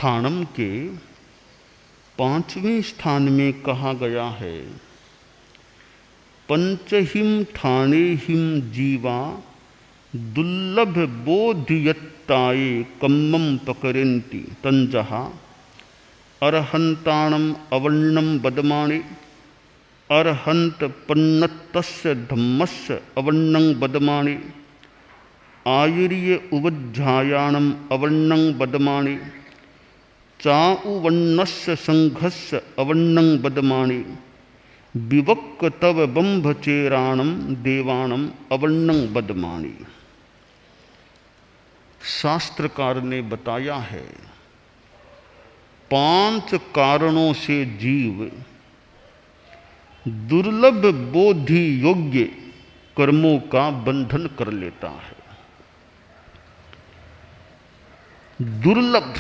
स्थानम के 5वें स्थान में कहा गया है, पंचहिम ठाणे हिम जीवा दुर्लभ बोधियत्ताये कम्मम पकरेन्ति तंजहा अरहंताणम अवर्णम बदमाणे अरहंत पन्नतस्य धम्मस्य अवर्णं बदमाणे आयुर्य उवज्झायाणम अवर्णं बदमाणे चाउवर्णस्य संघस्य अवर्णं बदमाणे विवक्क तव बंभचेराणम देवाणम अवर्णं बदमाणे। शास्त्रकार ने बताया है 5 कारणों से जीव दुर्लभ बोधि योग्य कर्मों का बंधन कर लेता है। दुर्लभ,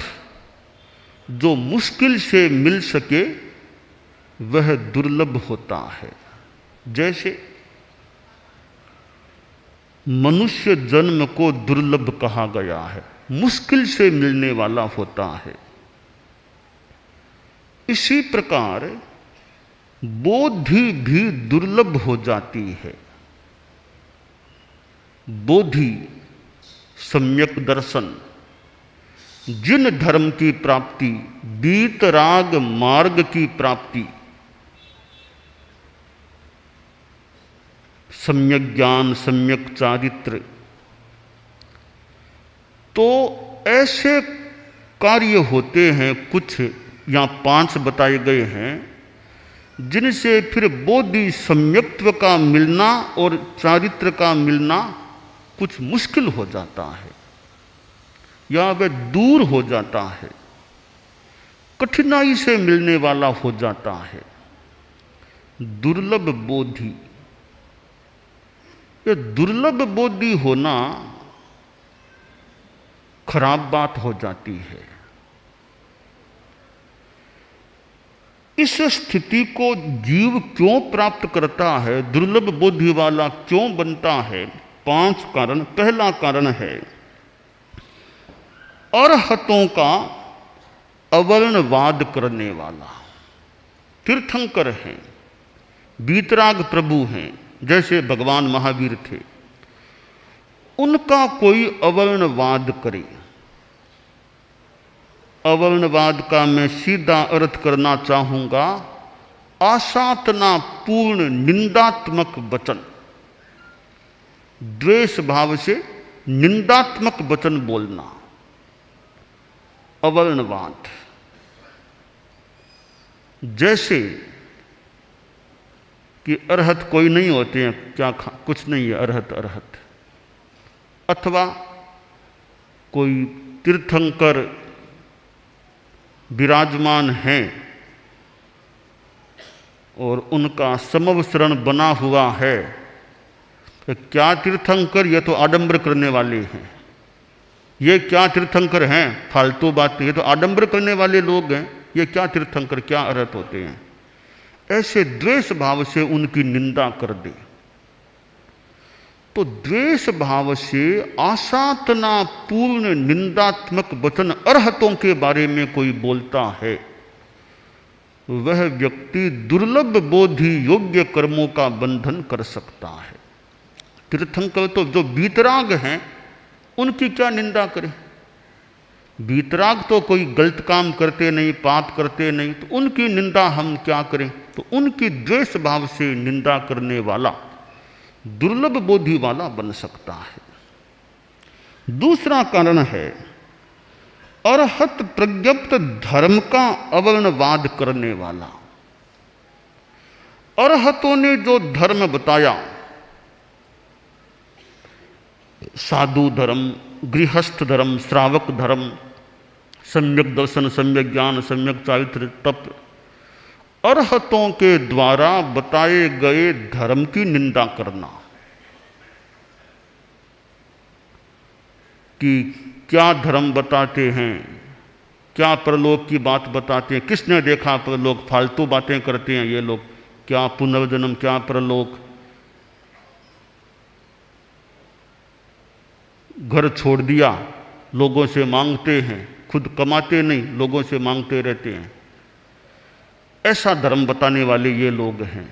जो मुश्किल से मिल सके वह दुर्लभ होता है। जैसे मनुष्य जन्म को दुर्लभ कहा गया है, मुश्किल से मिलने वाला होता है। इसी प्रकार बोधि भी दुर्लभ हो जाती है। बोधि सम्यक दर्शन, जिन धर्म की प्राप्ति, वीतराग मार्ग की प्राप्ति, सम्यक ज्ञान, सम्यक चारित्र, तो ऐसे कार्य होते हैं कुछ, यहाँ 5 बताए गए हैं, जिनसे फिर बोधि सम्यक्त्व का मिलना और चारित्र का मिलना कुछ मुश्किल हो जाता है या वह दूर हो जाता है, कठिनाई से मिलने वाला हो जाता है। दुर्लभ बोधि, ये दुर्लभ बोधि होना खराब बात हो जाती है। इस स्थिति को जीव क्यों प्राप्त करता है, दुर्लभ बोधि वाला क्यों बनता है? 5 कारण। पहला कारण है अरहतों का अवर्णवाद करने वाला। तीर्थंकर हैं, वीतराग प्रभु हैं, जैसे भगवान महावीर थे, उनका कोई अवर्णवाद करे। अवर्णवाद का मैं सीधा अर्थ करना चाहूंगा, आसातना पूर्ण निंदात्मक वचन, द्वेष भाव से निंदात्मक वचन बोलना, अवर्णवाद। जैसे कि अरहत कोई नहीं होते हैं, क्या कुछ नहीं है, अरहत अरहत। अथवा कोई तीर्थंकर विराजमान हैं और उनका समवसरण बना हुआ है, तो क्या तीर्थंकर, ये तो आडंबर करने वाले हैं। ये क्या तीर्थंकर हैं, फालतू बात, ये तो आडंबर करने वाले लोग हैं, ये क्या तीर्थंकर, क्या अरहत होते हैं। ऐसे द्वेष भाव से उनकी निंदा कर दे। तो द्वेष भाव से आसातना पूर्ण निंदात्मक वचन अरहतों के बारे में कोई बोलता है, वह व्यक्ति दुर्लभ बोधि योग्य कर्मों का बंधन कर सकता है। तीर्थंकर तो जो वीतराग हैं उनकी क्या निंदा करें? वीतराग तो कोई गलत काम करते नहीं, पाप करते नहीं, तो उनकी निंदा हम क्या करें? तो उनकी द्वेष भाव से निंदा करने वाला दुर्लभ बोधि वाला बन सकता है। दूसरा कारण है अरहत प्रज्ञप्त धर्म का अवर्णवाद करने वाला। अरहतों ने जो धर्म बताया, साधु धर्म, गृहस्थ धर्म, श्रावक धर्म, सम्यक दर्शन, सम्यक ज्ञान, सम्यक चारित्र, तप, अरहतों के द्वारा बताए गए धर्म की निंदा करना कि क्या धर्म बताते हैं, क्या परलोक की बात बताते हैं, किसने देखा परलोक, फालतू बातें करते हैं ये लोग, क्या पुनर्जन्म, क्या परलोक। घर छोड़ दिया, लोगों से मांगते हैं, खुद कमाते नहीं, लोगों से मांगते रहते हैं। ऐसा धर्म बताने वाले ये लोग हैं।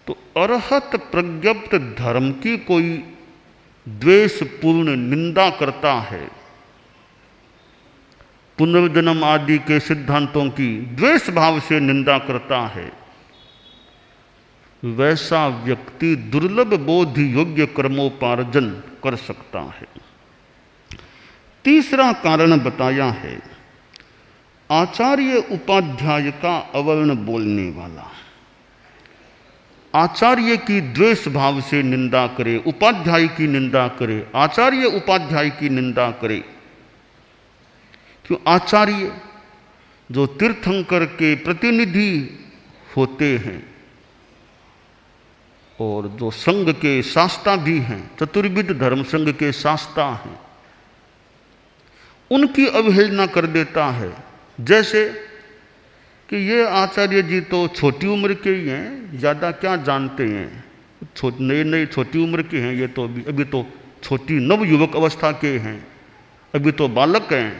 तो अरहत प्रज्ञप्त धर्म की कोई द्वेषपूर्ण निंदा करता है, पुनर्जन्म आदि के सिद्धांतों की द्वेष भाव से निंदा करता है, वैसा व्यक्ति दुर्लभ बोध योग्य कर्मोपार्जन कर सकता है। तीसरा कारण बताया है, आचार्य उपाध्याय का अवर्ण बोलने वाला। आचार्य की द्वेष भाव से निंदा करे, उपाध्याय की निंदा करे, आचार्य उपाध्याय की निंदा करे। क्यों? आचार्य जो तीर्थंकर के प्रतिनिधि होते हैं और जो संघ के शास्ता भी हैं, चतुर्विध धर्म संघ के शास्ता हैं, उनकी अवहेलना कर देता है। जैसे कि ये आचार्य जी तो छोटी उम्र के ही हैं, ज़्यादा क्या जानते हैं, नए नए छोटी उम्र के हैं, ये तो अभी तो छोटी नवयुवक अवस्था के हैं, अभी तो बालक हैं,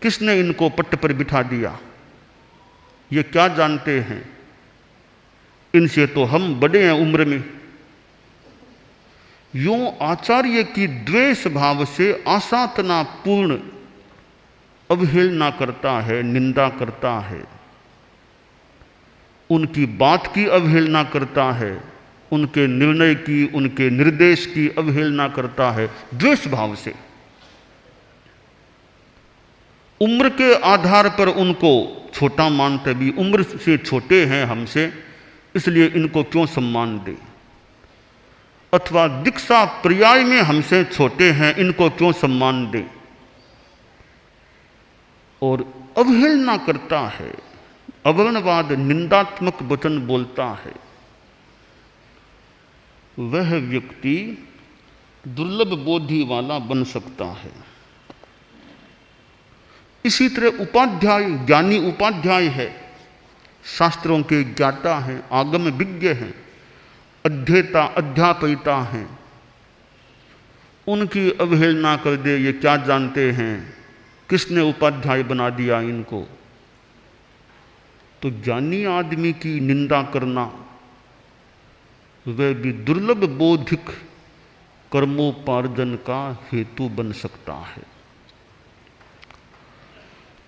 किसने इनको पट्ट पर बिठा दिया, ये क्या जानते हैं, इनसे तो हम बड़े हैं उम्र में। यूं आचार्य की द्वेष भाव से आसातना पूर्ण अवहेलना करता है, निंदा करता है, उनकी बात की अवहेलना करता है, उनके निर्णय की, उनके निर्देश की अवहेलना करता है द्वेष भाव से। उम्र के आधार पर उनको छोटा मानते भी, उम्र से छोटे हैं हमसे, इसलिए इनको क्यों सम्मान दे, अथवा दीक्षा पर्याय में हमसे छोटे हैं, इनको क्यों सम्मान दे, और अवहेलना करता है, अवर्णवाद निंदात्मक वचन बोलता है। वह व्यक्ति दुर्लभ बोधि वाला बन सकता है। इसी तरह उपाध्याय, ज्ञानी उपाध्याय है, शास्त्रों के ज्ञाता हैं, आगम विज्ञ हैं, अध्येता अध्यापयिता हैं, उनकी अवहेलना कर दे, ये क्या जानते हैं, किसने उपाध्याय बना दिया इनको। तो ज्ञानी आदमी की निंदा करना वह भी दुर्लभ बौद्धिक कर्मोपार्जन का हेतु बन सकता है।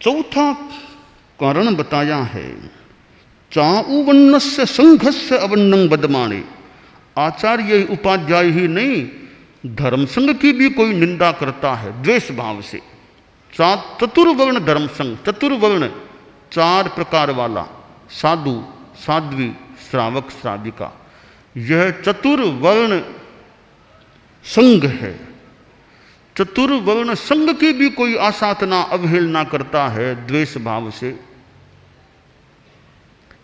चौथा कारण बताया है, चाउवन्नस्य संघस्य अवन्नं बदमाणे। आचार्य उपाध्याय ही नहीं, धर्म संघ की भी कोई निंदा करता है द्वेष भाव से। चतुर्वर्ण धर्म संघ, चतुर्वर्ण 4 प्रकार वाला, साधु, साध्वी, श्रावक, श्राविका, यह चतुर्वर्ण संघ है। चतुर्वर्ण संघ की भी कोई आसाधना अवहेलना करता है द्वेष भाव से।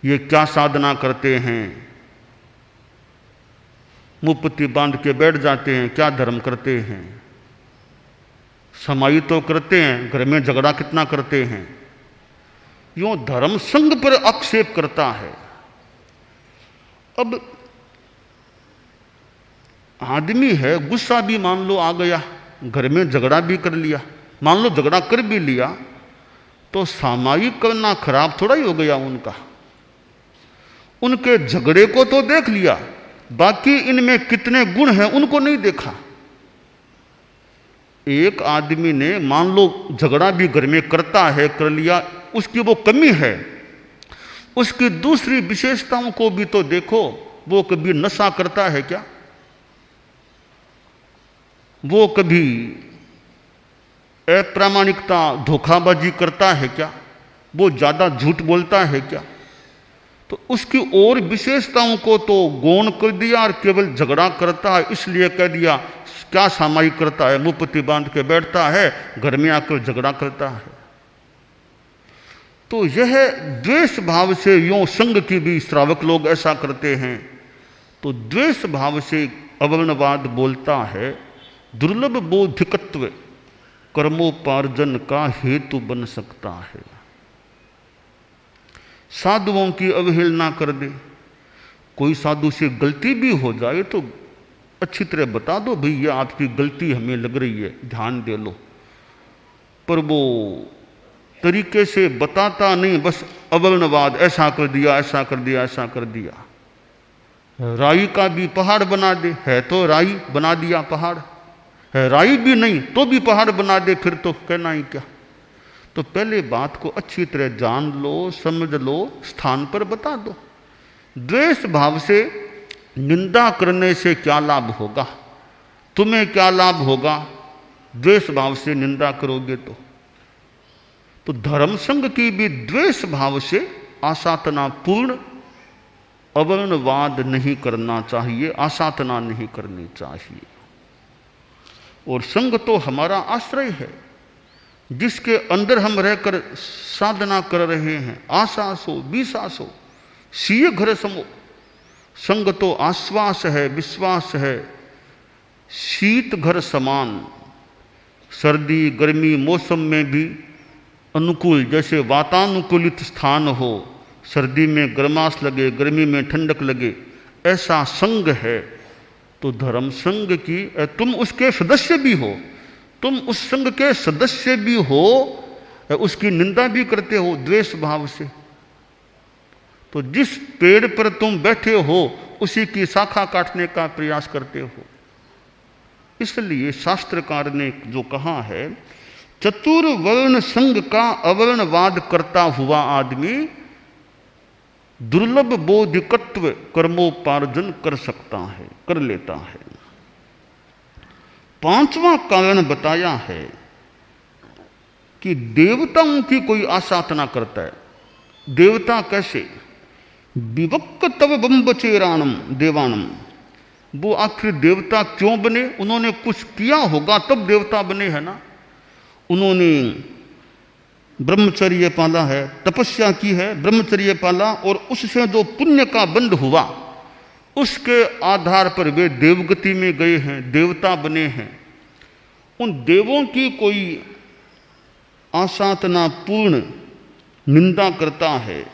ये क्या साधना करते हैं, मुपत्ति बांध के बैठ जाते हैं, क्या धर्म करते हैं, समाई तो करते हैं, घर में झगड़ा कितना करते हैं। यूं धर्म संघ पर आक्षेप करता है। अब आदमी है, गुस्सा भी मान लो आ गया, घर में झगड़ा भी कर लिया, मान लो झगड़ा कर भी लिया, तो सामायिक करना खराब थोड़ा ही हो गया उनका। उनके झगड़े को तो देख लिया, बाकी इनमें कितने गुण हैं उनको नहीं देखा। एक आदमी ने मान लो झगड़ा भी घर में करता है, कर लिया, उसकी वो कमी है, उसकी दूसरी विशेषताओं को भी तो देखो। वो कभी नशा करता है क्या, वो कभी अप्रामाणिकता धोखाबाजी करता है क्या, वो ज्यादा झूठ बोलता है क्या। तो उसकी और विशेषताओं को तो गौण कर दिया और केवल झगड़ा करता है इसलिए कह दिया क्या सामायिक करता है, मुपत्ति बांध के बैठता है, घर में आकर झगड़ा करता है। तो यह द्वेष भाव से, यूं संघ की भी श्रावक लोग ऐसा करते हैं, तो द्वेष भाव से अवर्णवाद बोलता है, दुर्लभ बौद्धिकत्व कर्मोपार्जन का हेतु बन सकता है। साधुओं की अवहेलना कर दे, कोई साधु से गलती भी हो जाए तो अच्छी तरह बता दो, भाई ये आपकी गलती हमें लग रही है, ध्यान दे लो। पर वो तरीके से बताता नहीं, बस अवर्णवाद, ऐसा कर दिया, ऐसा कर दिया, ऐसा कर दिया। राई का भी पहाड़ बना दे, है तो राई, बना दिया पहाड़, है राई भी नहीं तो भी पहाड़ बना दे, फिर तो कहना ही क्या। तो पहले बात को अच्छी तरह जान लो, समझ लो, स्थान पर बता दो। द्वेष भाव से निंदा करने से क्या लाभ होगा, तुम्हें क्या लाभ होगा द्वेष भाव से निंदा करोगे तो धर्म संघ की भी द्वेष भाव से आसातना पूर्ण अवर्णवाद नहीं करना चाहिए, आसातना नहीं करनी चाहिए। और संघ तो हमारा आश्रय है, जिसके अंदर हम रहकर साधना कर रहे हैं। आसासो विश्वासो सीय घर समो, संग तो आश्वास है, विश्वास है, शीत घर समान। सर्दी गर्मी मौसम में भी अनुकूल, जैसे वातानुकूलित स्थान हो, सर्दी में गर्माश लगे, गर्मी में ठंडक लगे, ऐसा संग है। तो धर्म संघ की तुम उसके सदस्य भी हो, तुम उस संघ के सदस्य भी हो, उसकी निंदा भी करते हो द्वेष भाव से। तो जिस पेड़ पर तुम बैठे हो उसी की शाखा काटने का प्रयास करते हो। इसलिए शास्त्रकार ने जो कहा है, चतुर्वर्ण संघ का अवर्णवाद करता हुआ आदमी दुर्लभ बौद्धिकत्व कर्मोपार्जन कर सकता है, कर लेता है। पांचवां कारण बताया है कि देवताओं की कोई आसाधना करता है। देवता कैसे? विवक्क तव बम्बचेराणम देवानम, वो आखिर देवता क्यों बने? उन्होंने कुछ किया होगा तब देवता बने, है ना। उन्होंने ब्रह्मचर्य पाला है, तपस्या की है, ब्रह्मचर्य पाला, और उससे जो पुण्य का बंध हुआ उसके आधार पर वे देवगति में गए हैं, देवता बने हैं। उन देवों की कोई आसाधना पूर्ण निंदा करता है,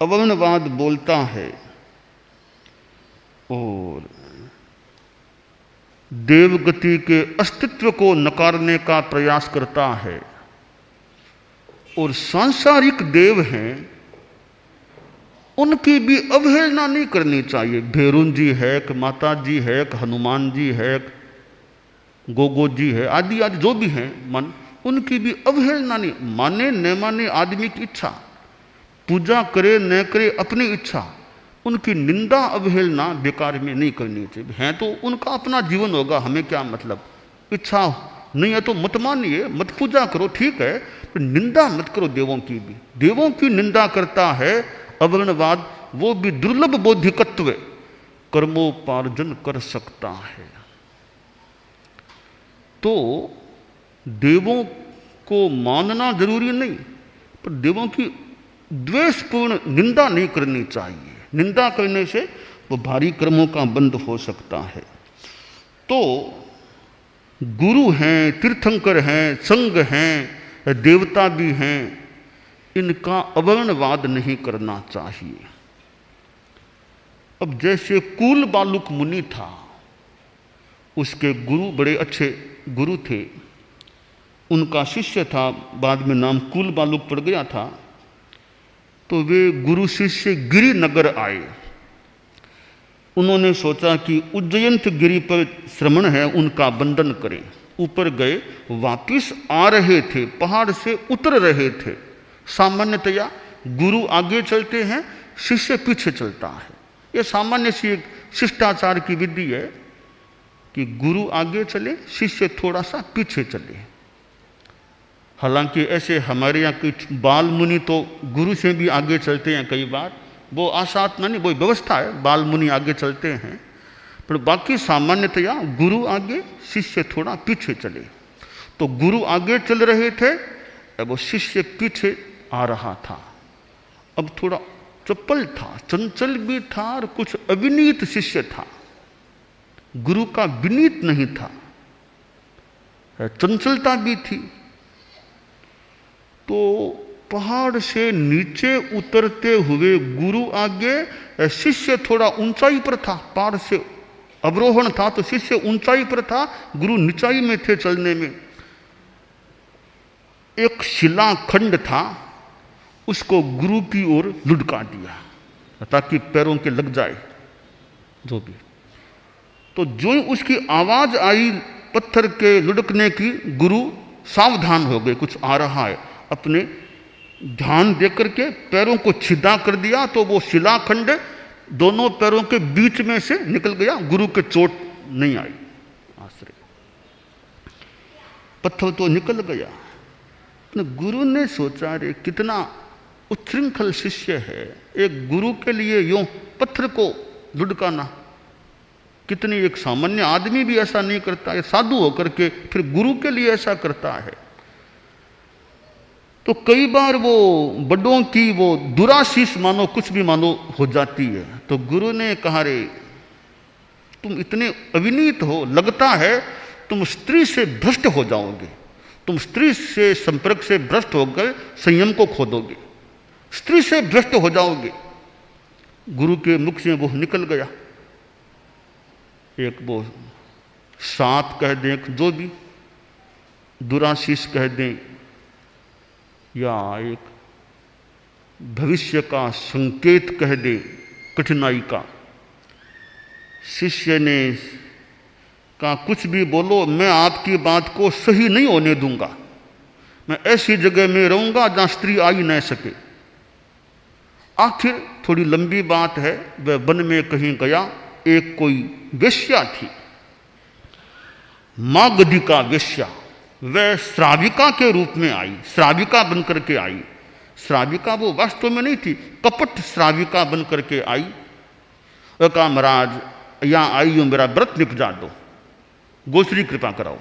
अवर्णवाद बोलता है और देवगति के अस्तित्व को नकारने का प्रयास करता है, और सांसारिक देव हैं उनकी भी अवहेलना नहीं करनी चाहिए। भैरून जी है, एक माता जी है, एक हनुमान जी है, एक गोगो जी है, आदि आदि जो भी हैं मन, उनकी भी अवहेलना नहीं। माने न माने आदमी की इच्छा, पूजा करे न करे अपनी इच्छा, उनकी निंदा अवहेलना बेकार में नहीं करनी चाहिए। हैं तो उनका अपना जीवन होगा, हमें क्या मतलब। इच्छा नहीं है तो मत मानिए, मत पूजा करो, ठीक है, तो निंदा मत करो देवों की भी। देवों की निंदा करता है अवर्णवाद, वो भी दुर्लभ बौद्धिकत्व कर्मोपार्जन कर सकता है। तो देवों को मानना जरूरी नहीं, पर देवों की द्वेषपूर्ण निंदा नहीं करनी चाहिए। निंदा करने से वो भारी कर्मों का बंध हो सकता है। तो गुरु हैं, तीर्थंकर हैं, संघ हैं, देवता भी हैं, इनका अवर्णवाद नहीं करना चाहिए। अब जैसे कुल बालुक मुनि था, उसके गुरु बड़े अच्छे गुरु थे, उनका शिष्य था, बाद में नाम कुल बालुक पड़ गया था। तो वे गुरु शिष्य गिरि नगर आए। उन्होंने सोचा कि उज्जयंत गिरि पर श्रमण है, उनका बंधन करें। ऊपर गए, वापिस आ रहे थे, पहाड़ से उतर रहे थे। सामान्यतया गुरु आगे चलते हैं, शिष्य पीछे चलता है। ये सामान्य सी एक शिष्टाचार की विधि है कि गुरु आगे चले, शिष्य थोड़ा सा पीछे चले। हालांकि ऐसे हमारे यहाँ कुछ बाल मुनि तो गुरु से भी आगे चलते हैं कई बार, वो आसाधना नहीं, वो व्यवस्था है, बाल मुनि आगे चलते हैं। पर बाकी सामान्यतया गुरु आगे, शिष्य थोड़ा पीछे चले। तो गुरु आगे चल रहे थे, अब वो शिष्य पीछे आ रहा था। अब थोड़ा चपल था, चंचल भी था और कुछ अविनीत शिष्य था। गुरु का विनीत नहीं था, चंचलता भी थी। तो पहाड़ से नीचे उतरते हुए गुरु आगे, शिष्य थोड़ा ऊंचाई पर था, पहाड़ से अवरोहण था तो शिष्य ऊंचाई पर था, गुरु निचाई में थे चलने में। एक शिलाखंड था, उसको गुरु की ओर लुढ़का दिया ताकि पैरों के लग जाए जो भी। तो जो ही उसकी आवाज आई पत्थर के लुढ़कने की, गुरु सावधान हो गए, कुछ आ रहा है। अपने ध्यान देकर के पैरों को सीधा कर दिया तो वो शिलाखंड दोनों पैरों के बीच में से निकल गया, गुरु के चोट नहीं आई। आश्चर्य, पत्थर तो निकल गया। गुरु ने सोचा, रे कितना उच्छृंखल शिष्य है, एक गुरु के लिए यूं पत्थर को लुढ़काना, कितनी, एक सामान्य आदमी भी ऐसा नहीं करता है, साधु होकर के फिर गुरु के लिए ऐसा करता है। तो कई बार वो बड़ों की वो दुराशीष मानो, कुछ भी मानो, हो जाती है। तो गुरु ने कहा, रे तुम इतने अविनीत हो, लगता है तुम स्त्री से भ्रष्ट हो जाओगे, तुम स्त्री से संपर्क से भ्रष्ट होकर संयम को खो दोगे, स्त्री से भ्रष्ट हो जाओगे। गुरु के मुख से वो निकल गया, एक वो साप कह दें, जो भी दुराशीष कह दें, या एक भविष्य का संकेत कह दे कठिनाई का। शिष्य ने कहा, कुछ भी बोलो, मैं आपकी बात को सही नहीं होने दूंगा, मैं ऐसी जगह में रहूंगा जहां स्त्री आ ही न सके। आखिर थोड़ी लंबी बात है, वह वन में कहीं गया, एक कोई वेश्या थी, मागधी का वेश्या, वह श्राविका के रूप में आई, श्राविका बनकर के आई। श्राविका वो वास्तव में नहीं थी, कपट श्राविका बनकर के आई। वह कहा, महाराज यहां आई हूं, मेरा व्रत निपजा दो, गोश्री कृपा कराओ।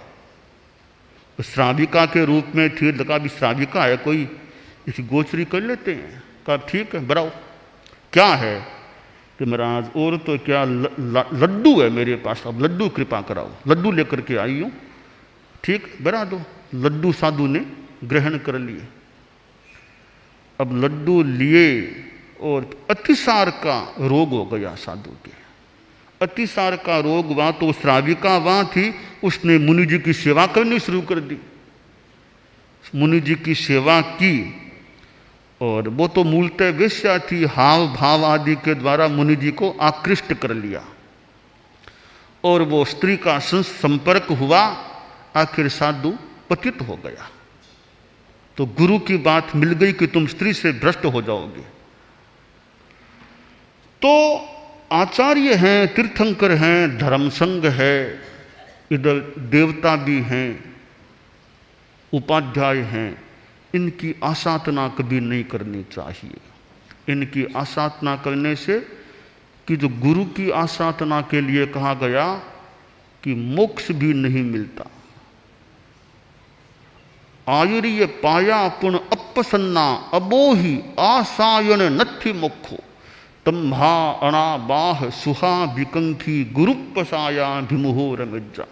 श्राविका के रूप में थी, लगा भी श्राविका है कोई, इसकी गोश्री कर लेते हैं। कहा ठीक है, बनाओ। क्या है कि महाराज, और तो क्या, लड्डू है मेरे पास, अब लड्डू कृपा कराओ, लड्डू लेकर के आई हूं। ठीक, बना दो। लड्डू साधु ने ग्रहण कर लिए। अब लड्डू लिए और अतिसार का रोग हो गया साधु के। अतिसार का रोग वहां, तो श्राविका वहां थी, उसने मुनि जी की सेवा करनी शुरू कर दी। मुनि जी की सेवा की, और वो तो मूलतः वेश्या थी, हाव भाव आदि के द्वारा मुनि जी को आकृष्ट कर लिया, और वो स्त्री का संपर्क हुआ, आखिर साधु पतित हो गया। तो गुरु की बात मिल गई कि तुम स्त्री से भ्रष्ट हो जाओगे। तो आचार्य हैं, तीर्थंकर हैं, धर्मसंघ है, इधर देवता भी हैं, उपाध्याय हैं, इनकी आसाधना कभी नहीं करनी चाहिए। इनकी आसाधना करने से, कि जो गुरु की आसाधना के लिए कहा गया कि मोक्ष भी नहीं मिलता। आयुर्य पाया पुण अपसन्ना अबोही आसायन नथि मुखो तम्भा अणा बाह सुहा विकंखी गुरुपसाया भिमुहोर मिज्जा।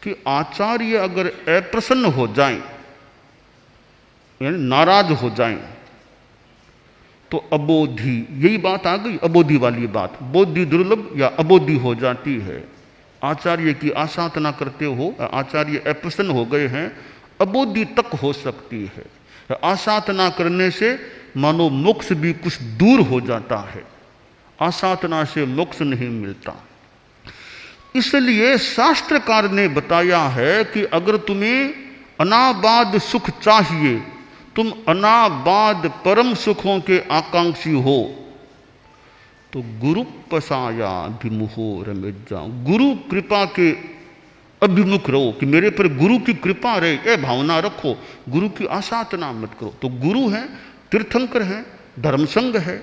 कि आचार्य अगर अप्रसन्न हो जाएं, यानी नाराज हो जाएं, तो अबोधी, यही बात आ गई, अबोधी वाली बात, बोधि दुर्लभ या अबोधी हो जाती है। आचार्य की आसाधना करते हो, आचार्य अप्रसन्न हो गए हैं, अबोधी तक हो सकती है। आसाधना करने से मानो मोक्ष भी कुछ दूर हो जाता है, आसाधना से मोक्ष नहीं मिलता। इसलिए शास्त्रकार ने बताया है कि अगर तुम्हें अनाबाद सुख चाहिए, तुम अनाबाद परम सुखों के आकांक्षी हो, तो गुरु पसाया विमुहो रमेश जाओ, गुरु कृपा के अभिमुख रहो, कि मेरे पर गुरु की कृपा रहे, ये भावना रखो, गुरु की आसाधना मत करो। तो गुरु हैं, तीर्थंकर हैं, धर्मसंघ है,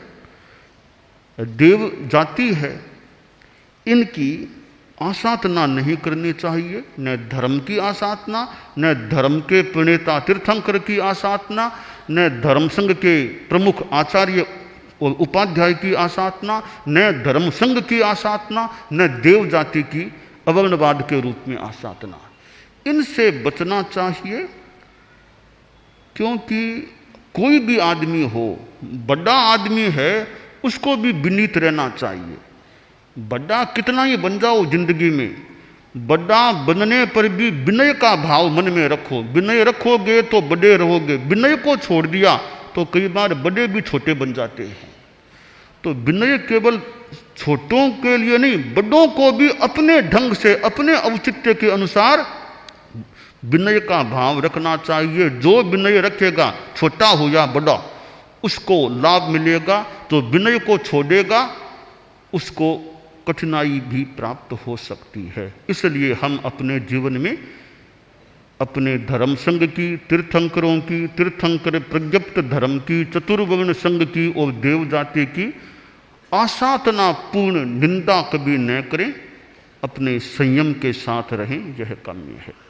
देव जाति है, इनकी आसाधना नहीं करनी चाहिए। न धर्म की आसाधना, न धर्म के प्रणेता तीर्थंकर की आसाधना, न धर्मसंघ के प्रमुख आचार्य और उपाध्याय की आसाधना, न धर्मसंघ की आसाधना, न देव जाति की अवर्णवाद के रूप में आसाधना। इनसे बचना चाहिए, क्योंकि कोई भी आदमी हो, बड़ा आदमी है, उसको भी विनीत रहना चाहिए। बड़ा कितना ही बन जाओ जिंदगी में, बड़ा बनने पर भी विनय का भाव मन में रखो। विनय रखोगे तो बड़े रहोगे। विनय को छोड़ दिया तो कई बार बड़े भी छोटे बन जाते हैं। तो विनय केवल छोटों के लिए नहीं, बड़ों को भी अपने ढंग से, अपने औचित्य के अनुसार विनय का भाव रखना चाहिए। जो विनय रखेगा, छोटा हो या बड़ा, उसको लाभ मिलेगा। तो विनय को छोड़ेगा, उसको कठिनाई भी प्राप्त हो सकती है। इसलिए हम अपने जीवन में अपने धर्म संघ की, तीर्थंकरों की, तीर्थंकर प्रज्ञप्त धर्म की, चतुर्वर्ण संघ की और देव जाति की आसातना पूर्ण निंदा कभी न करें। अपने संयम के साथ रहें, यह काम्य है।